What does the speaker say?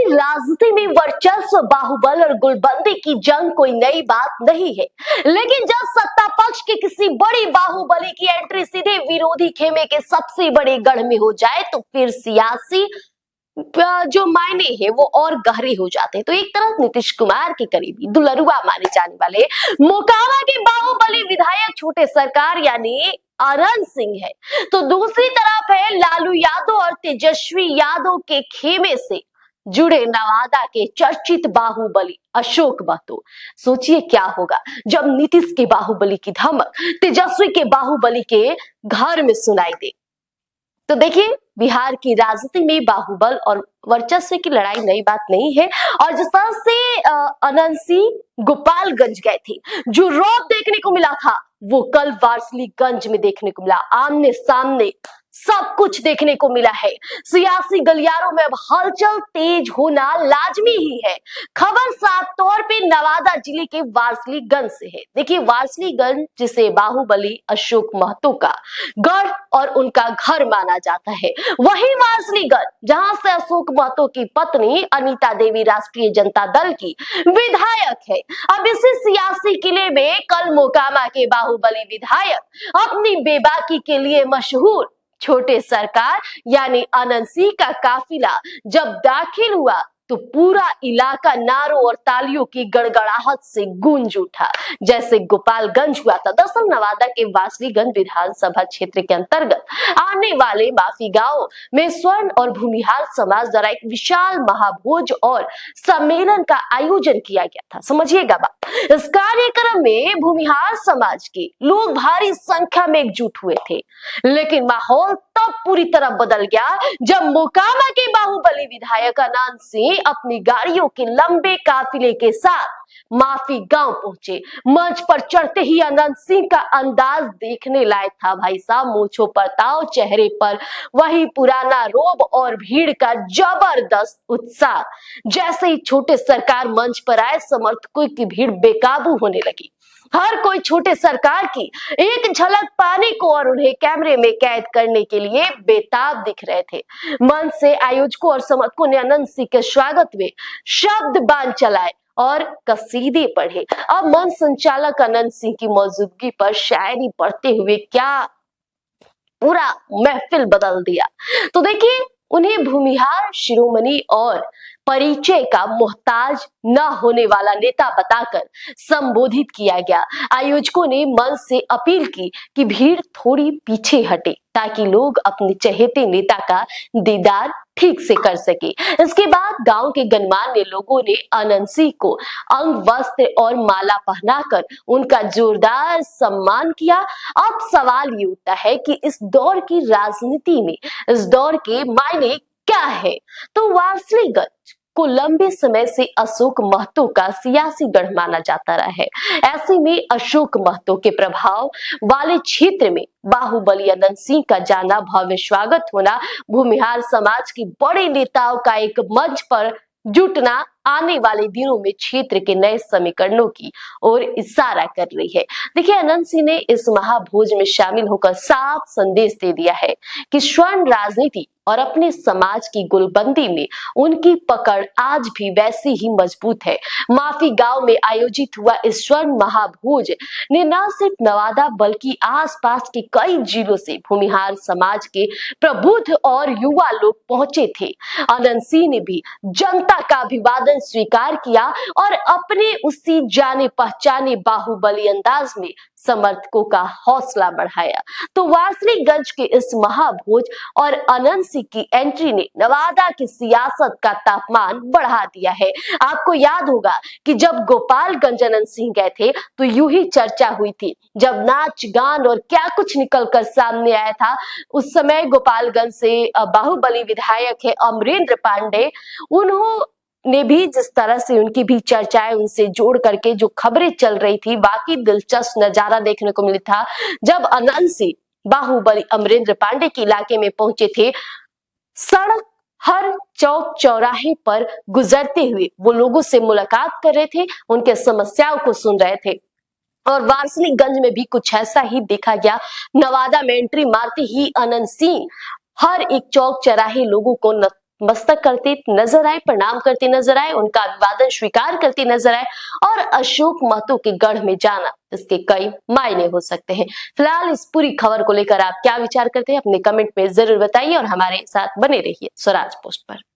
राजनीति में वर्चस्व, बाहुबल और गुलबंदी की जंग कोई नई बात नहीं है, लेकिन जब सत्ता पक्ष की किसी बड़ी बाहुबली की एंट्री सीधे विरोधी खेमे के सबसे बड़े गढ़ में हो जाए तो फिर सियासी जो मायने हैं वो और गहरे हो जाते हैं। तो एक तरफ नीतीश कुमार के करीबी दुलरुआ माने जाने वाले मोकामा के बाहुबली विधायक छोटे सरकार यानी आनंद सिंह है, तो दूसरी तरफ है लालू यादव और तेजस्वी यादव के खेमे से जुड़े नवादा के चर्चित बाहुबली अशोक महतो। सोचिए क्या होगा जब नीतीश के बाहुबली की धमक तेजस्वी के बाहुबली के घर में सुनाई दे। तो देखिए, बिहार की राजनीति में बाहुबल और वर्चस्व की लड़ाई नई बात नहीं है, और जिस तरह से अनंत सिंह गोपालगंज गए थे, जो रौब देखने को मिला था वो कल वारसलीगंज में देखने को मिला। आमने सामने सब कुछ देखने को मिला है। सियासी गलियारों में अब हलचल तेज होना लाजमी ही है। खबर साफ तौर पे नवादा जिले के वारसलीगंज से है। देखिए, वारसलीगंज जिसे बाहुबली अशोक महतो का गढ़ और उनका घर माना जाता है, वही वारसलीगंज जहां से अशोक महतो की पत्नी अनीता देवी राष्ट्रीय जनता दल की विधायक है। अब इसी सियासी किले में कल मोकामा के बाहुबली विधायक अपनी बेबाकी के लिए मशहूर छोटे सरकार यानी आनंद सिंह का काफिला जब दाखिल हुआ तो पूरा इलाका नारों और तालियों की गड़गड़ाहट से गूंज उठा, जैसे गोपालगंज हुआ था। दरअसल नवादा के वारसलीगंज विधानसभा क्षेत्र के अंतर्गत आने वाले माफी गांव में स्वर्ण और भूमिहार समाज द्वारा एक विशाल महाभोज और सम्मेलन का आयोजन किया गया था। समझिएगा बात, इस कार्यक्रम में भूमिहार समाज के लोग भारी संख्या में एकजुट हुए थे, लेकिन माहौल तब पूरी तरह बदल गया जब मोकामा के बाहुबली विधायक आनंद सिंह अपनी गाड़ियों के लंबे काफिले के साथ माफी गांव पहुंचे। मंच पर चढ़ते ही आनंद सिंह का अंदाज देखने लायक था। भाई साहब, मूंछों पर ताव, चेहरे पर वही पुराना रोब और भीड़ का जबरदस्त उत्साह। जैसे ही छोटे सरकार मंच पर आए, समर्थकों की भीड़ बेकाबू होने लगी। हर कोई छोटे सरकार की एक झलक पाने को और उन्हें कैमरे में कैद करने के लिए बेताब दिख रहे थे। मंच से आयोजकों और समर्थकों ने आनंद सिंह के स्वागत में शब्द बाण चलाए और कसीदे पढ़े। अब मंच संचालक आनंद सिंह की मौजूदगी पर शायरी पढ़ते हुए क्या पूरा महफिल बदल दिया। तो देखिए, उन्हें भूमिहार, शिरोमणि और परिचय का मोहताज न होने वाला नेता बताकर संबोधित किया गया। आयोजकों ने मंच से अपील की कि भीड़ थोड़ी पीछे हटे ताकि लोग अपने चहेते नेता का दीदार ठीक से कर सके। इसके बाद गांव के गणमान्य लोगों ने आनंद सिंह को अंग वस्त्र और माला पहनाकर उनका जोरदार सम्मान किया। अब सवाल ये उठता है कि इस दौर की राजनीति में इस दौर के मायने क्या है। तो वारसलीगंज को लंबे समय से अशोक महतो का सियासी गढ़ माना जाता रहा है। ऐसे में अशोक महतो के प्रभाव वाले क्षेत्र में बाहुबली आनंद सिंह का जाना, भव्य स्वागत होना, भूमिहार समाज के बड़े नेताओं का एक मंच पर जुटना आने वाले दिनों में क्षेत्र के नए समीकरणों की ओर इशारा कर रही है। देखिए, आनंद सिंह ने इस महाभोज में शामिल होकर साफ संदेश दे दिया है कि स्वर्ण राजनीति और अपने समाज की गुलबंदी में उनकी पकड़ आज भी वैसी ही मजबूत है। माफी गांव में आयोजित हुआ इस स्वर्ण महाभोज ने न सिर्फ नवादा बल्कि आसपास के कई जिलों से भूमिहार समाज के प्रबुद्ध और युवा लोग पहुंचे थे। आनंद सिंह ने भी जनता का अभिवादन स्वीकार किया और अपने उसी जाने पहचाने बाहुबली अंदाज में समर्थकों का हौसला बढ़ाया। तो वारसलीगंज के इस महाभोज और आनंद सिंह की एंट्री ने नवादा की सियासत का तापमान बढ़ा दिया है। आपको याद होगा कि जब गोपालगंज आनंद सिंह गए थे तो यूं ही चर्चा हुई थी। जब नाच गान और क्या कुछ निकलकर सामने आया था। उस समय गोपालगंज से बाहुबली विधायक है अमरेंद्र पांडे, उन्होंने भी जिस तरह से उनकी भी चर्चाएं उनसे जोड़ करके जो खबरें चल रही थी, वाकई दिलचस्प नजारा देखने को मिला था। जब आनंद सिंह बाहुबली अमरेंद्र पांडे के इलाके में पहुंचे थे, सड़क हर चौक चौराहे पर गुजरते हुए वो लोगों से मुलाकात कर रहे थे, उनके समस्याओं को सुन रहे थे। और वारसलीगंज में भी कुछ ऐसा ही देखा गया। नवादा में एंट्री मारते ही आनंद सिंह हर एक चौक चौराहे लोगों को मस्तक करती नजर आए, प्रणाम करती नजर आए, उनका अभिवादन स्वीकार करती नजर आए और अशोक महतो के गढ़ में जाना, इसके कई मायने हो सकते हैं। फिलहाल इस पूरी खबर को लेकर आप क्या विचार करते हैं अपने कमेंट में जरूर बताइए और हमारे साथ बने रहिए स्वराज पोस्ट पर।